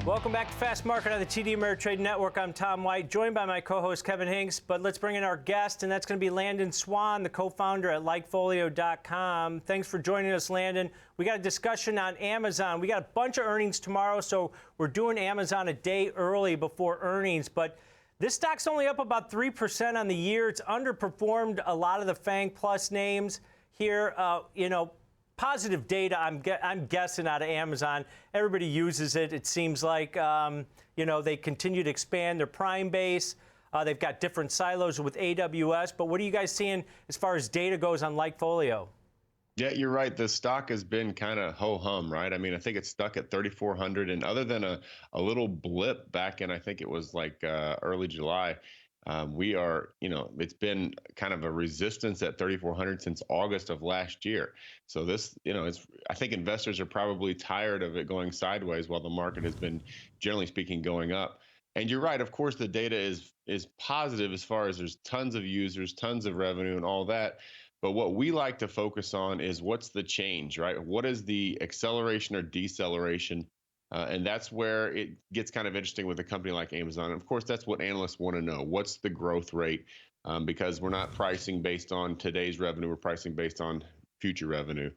Welcome back to Fast Market on the TD Ameritrade Network. I'm Tom White, joined by my co-host Kevin Hinks. But let's bring in our guest, and that's going to be Landon Swan, the co-founder at LikeFolio.com. Thanks for joining us, Landon. We got a discussion on Amazon. We got a bunch of earnings tomorrow, so we're doing Amazon a day early before earnings. But this stock's only up about 3% on the year. It's underperformed a lot of the FANG Plus names here. Positive data, I'm guessing, out of Amazon. Everybody uses it. It seems like, they continue to expand their Prime base. They've got different silos with AWS. But what are you guys seeing as far as data goes on LikeFolio? Yeah, you're right. The stock has been kind of ho-hum, right? I mean, I think it's stuck at 3,400. And other than a little blip back in, I think it was like early July, it's been kind of a resistance at 3,400 since August of last year. So this, I think investors are probably tired of it going sideways while the market has been, generally speaking, going up. And you're right. Of course, the data is positive as far as there's tons of users, tons of revenue and all that. But what we like to focus on is what's the change, right? What is the acceleration or deceleration? And that's where it gets kind of interesting with a company like Amazon. And of course, that's what analysts want to know. What's the growth rate? Because we're not pricing based on today's revenue. We're pricing based on future revenue.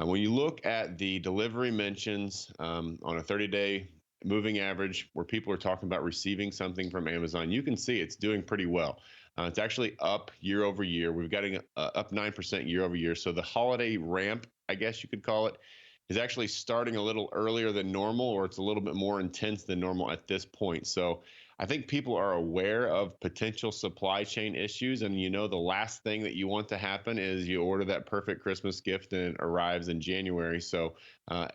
When you look at the delivery mentions on a 30-day moving average, where people are talking about receiving something from Amazon, you can see it's doing pretty well. It's actually up year over year. We've got up 9% year over year. So the holiday ramp, I guess you could call it, is actually starting a little earlier than normal, or it's a little bit more intense than normal at this point. So I think people are aware of potential supply chain issues. And the last thing that you want to happen is you order that perfect Christmas gift and it arrives in January. So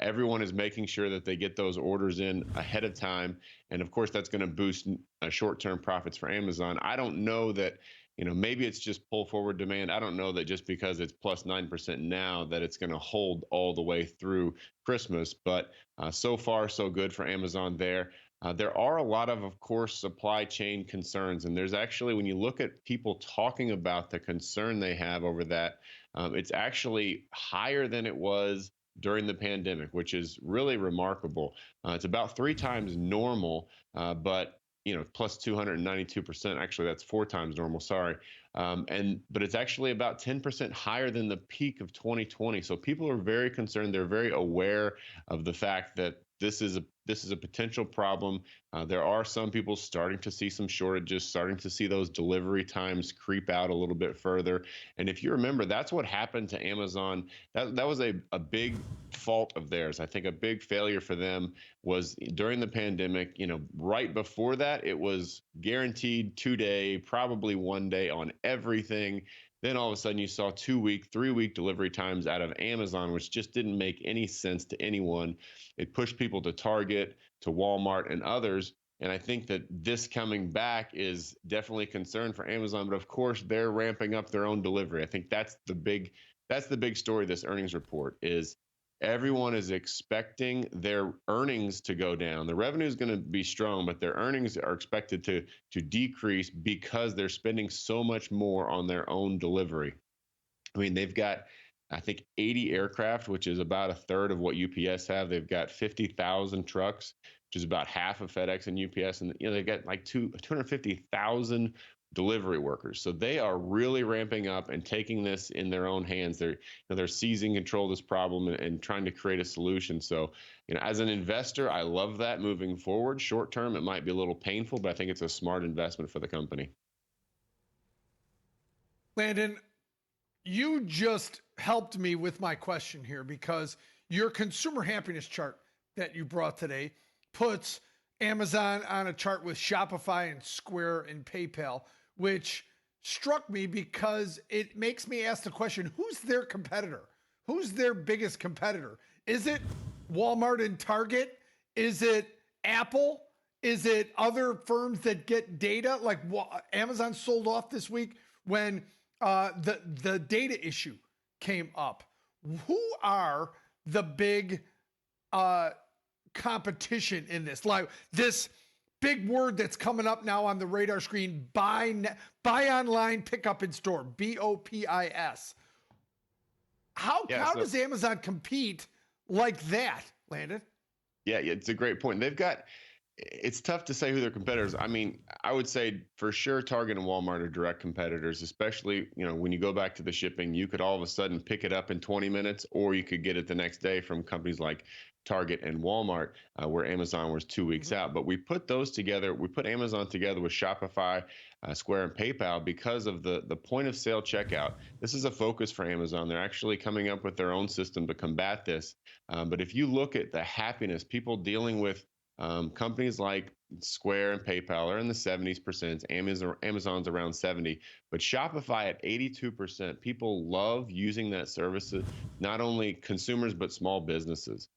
everyone is making sure that they get those orders in ahead of time. And of course, that's going to boost short-term profits for Amazon. I don't know that, maybe it's just pull forward demand. I don't know that just because it's plus 9% now that it's going to hold all the way through Christmas. But so far, so good for Amazon there. There are a lot of course, supply chain concerns. And there's actually, when you look at people talking about the concern they have over that, it's actually higher than it was during the pandemic, which is really remarkable. It's about 3 times normal, but plus 292%. Actually, that's 4 times normal. Sorry. But it's actually about 10% higher than the peak of 2020. So people are very concerned. They're very aware of the fact that this is a potential problem. There are some people starting to see some shortages, starting to see those delivery times creep out a little bit further. And if you remember, that's what happened to Amazon. That was a big fault of theirs. I think a big failure for them was during the pandemic. Right before that, it was guaranteed 2-day, probably 1 day on everything. Then all of a sudden you saw 2-week, 3-week delivery times out of Amazon, which just didn't make any sense to anyone. It pushed people to Target, to Walmart, and others. And I think that this coming back is definitely a concern for Amazon. But of course, they're ramping up their own delivery. I think that's the big story of this earnings report is everyone is expecting their earnings to go down. The revenue is going to be strong, but their earnings are expected to decrease because they're spending so much more on their own delivery. I mean, they've got, I think, 80 aircraft, which is about a third of what UPS have. They've got 50,000 trucks, which is about half of FedEx and UPS. And they've got like 250,000 delivery workers. So they are really ramping up and taking this in their own hands. They're seizing control of this problem and trying to create a solution. So, as an investor, I love that moving forward. Short term, it might be a little painful, but I think it's a smart investment for the company. Landon, you just helped me with my question here because your consumer happiness chart that you brought today puts Amazon on a chart with Shopify and Square and PayPal, which struck me because it makes me ask the question, who's their competitor? Who's their biggest competitor? Is it Walmart and Target? Is it Apple? Is it other firms that get data? Like Amazon sold off this week when the data issue came up. Who are the big competition in this? Like this big word that's coming up now on the radar screen, buy online, pick up in store, BOPIS. How does Amazon compete like that, Landon? Yeah, it's a great point. They've got It's tough to say who their competitors. I mean, I would say for sure Target and Walmart are direct competitors, especially, when you go back to the shipping, you could all of a sudden pick it up in 20 minutes, or you could get it the next day from companies like Target and Walmart, where Amazon was 2 weeks out. But we put those together. We put Amazon together with Shopify, Square, and PayPal because of the point of sale checkout. This is a focus for Amazon. They're actually coming up with their own system to combat this. But if you look at the happiness, people dealing with companies like Square and PayPal are in the 70%. Amazon's around 70, but Shopify at 82%. People love using that service, not only consumers, but small businesses.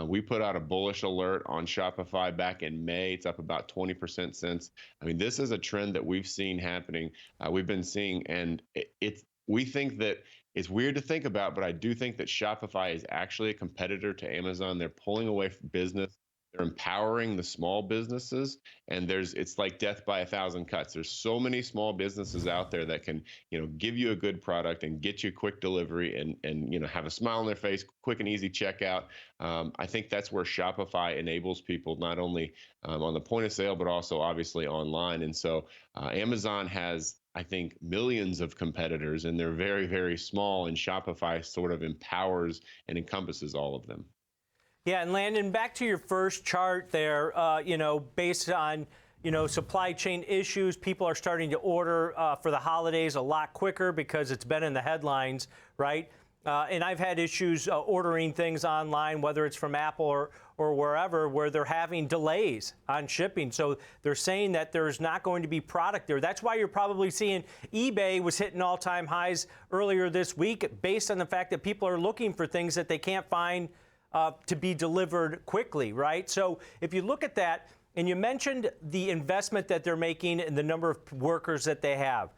We put out a bullish alert on Shopify back in May. It's up about 20% since. I mean, this is a trend that we've seen happening. We've been seeing, and we think that it's weird to think about, but I do think that Shopify is actually a competitor to Amazon. They're pulling away from business. They're empowering the small businesses, and it's like death by 1,000 cuts. There's so many small businesses out there that can, give you a good product and get you quick delivery and have a smile on their face, quick and easy checkout. I think that's where Shopify enables people not only on the point of sale, but also obviously online. And so Amazon has, I think, millions of competitors, and they're very, very small, and Shopify sort of empowers and encompasses all of them. Yeah, and Landon, back to your first chart there, based on, supply chain issues, people are starting to order for the holidays a lot quicker because it's been in the headlines, right? And I've had issues ordering things online, whether it's from Apple or wherever, where they're having delays on shipping. So they're saying that there's not going to be product there. That's why you're probably seeing eBay was hitting all-time highs earlier this week based on the fact that people are looking for things that they can't find to be delivered quickly, right? So if you look at that, and you mentioned the investment that they're making and the number of workers that they have.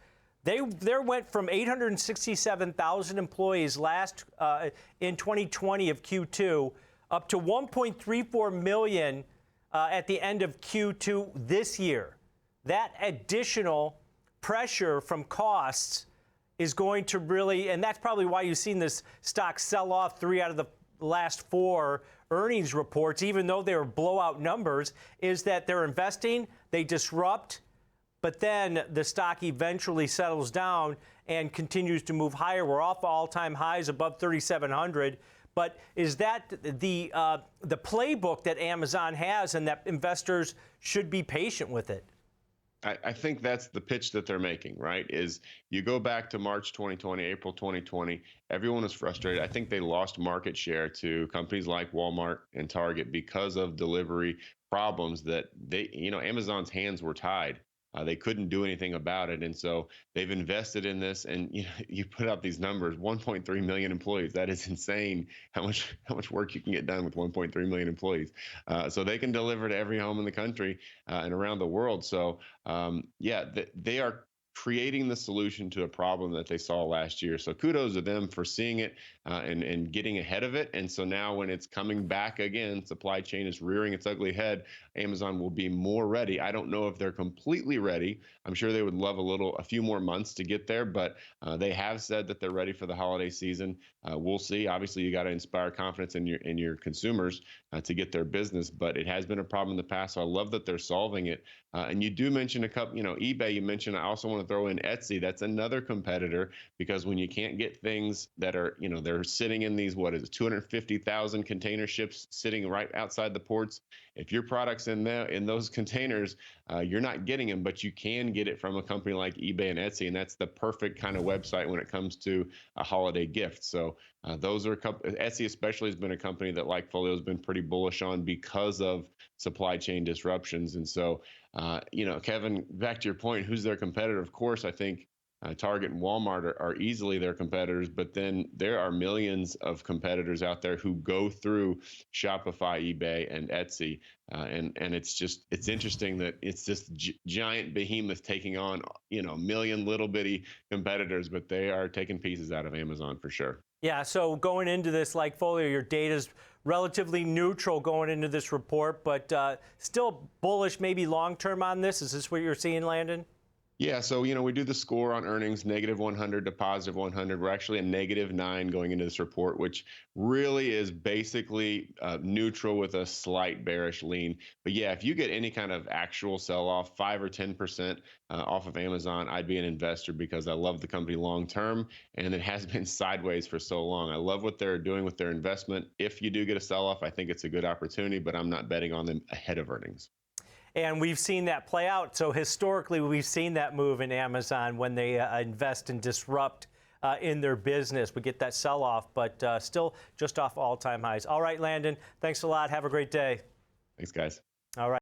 They went from 867,000 employees in 2020 of Q2 up to 1.34 million at the end of Q2 this year. That additional pressure from costs is going to really, and that's probably why you've seen this stock sell off 3 out of the last 4 earnings reports, even though they were blowout numbers, is that they're investing, they disrupt, but then the stock eventually settles down and continues to move higher. We're off all-time highs above 3,700. But is that the playbook that Amazon has, and that investors should be patient with it? I think that's the pitch that they're making, right? Is you go back to March 2020, April 2020, everyone was frustrated. I think they lost market share to companies like Walmart and Target because of delivery problems that Amazon's hands were tied. They couldn't do anything about it. And so they've invested in this, and you put out these numbers, 1.3 million employees. That is insane how much work you can get done with 1.3 million employees. So they can deliver to every home in the country and around the world. So they are creating the solution to a problem that they saw last year. So kudos to them for seeing it and getting ahead of it. And so now when it's coming back again, supply chain is rearing its ugly head, Amazon will be more ready. I don't know if they're completely ready. I'm sure they would love a few more months to get there, but they have said that they're ready for the holiday season. We'll see. Obviously, you got to inspire confidence in your consumers to get their business, but it has been a problem in the past. So I love that they're solving it. And you do mention a couple, eBay, you mentioned. I also want to throw in Etsy. That's another competitor, because when you can't get things that are, they're sitting in these, 250,000 container ships sitting right outside the ports. If your product's in those containers, you're not getting them, but you can get it from a company like eBay and Etsy, and that's the perfect kind of website when it comes to a holiday gift. So those are Etsy especially has been a company that LikeFolio has been pretty bullish on because of supply chain disruptions. And so, Kevin, back to your point, who's their competitor? Of course, I think Target and Walmart are easily their competitors, but then there are millions of competitors out there who go through Shopify, eBay, and Etsy, and it's interesting that it's this giant behemoth taking on a million little bitty competitors, but they are taking pieces out of Amazon for sure. Yeah. So going into this LikeFolio, your data is relatively neutral going into this report, but still bullish, maybe long term on this. Is this what you're seeing, Landon? Yeah, so we do the score on earnings, -100 to +100. We're actually a -9 going into this report, which really is basically neutral with a slight bearish lean. But yeah, if you get any kind of actual sell-off, 5 or 10% off of Amazon, I'd be an investor because I love the company long term, and it has been sideways for so long. I love what they're doing with their investment. If you do get a sell-off, I think it's a good opportunity, but I'm not betting on them ahead of earnings. And we've seen that play out. So historically, we've seen that move in Amazon when they invest and disrupt in their business. We get that sell-off, but still just off all-time highs. All right, Landon, thanks a lot. Have a great day. Thanks, guys. All right.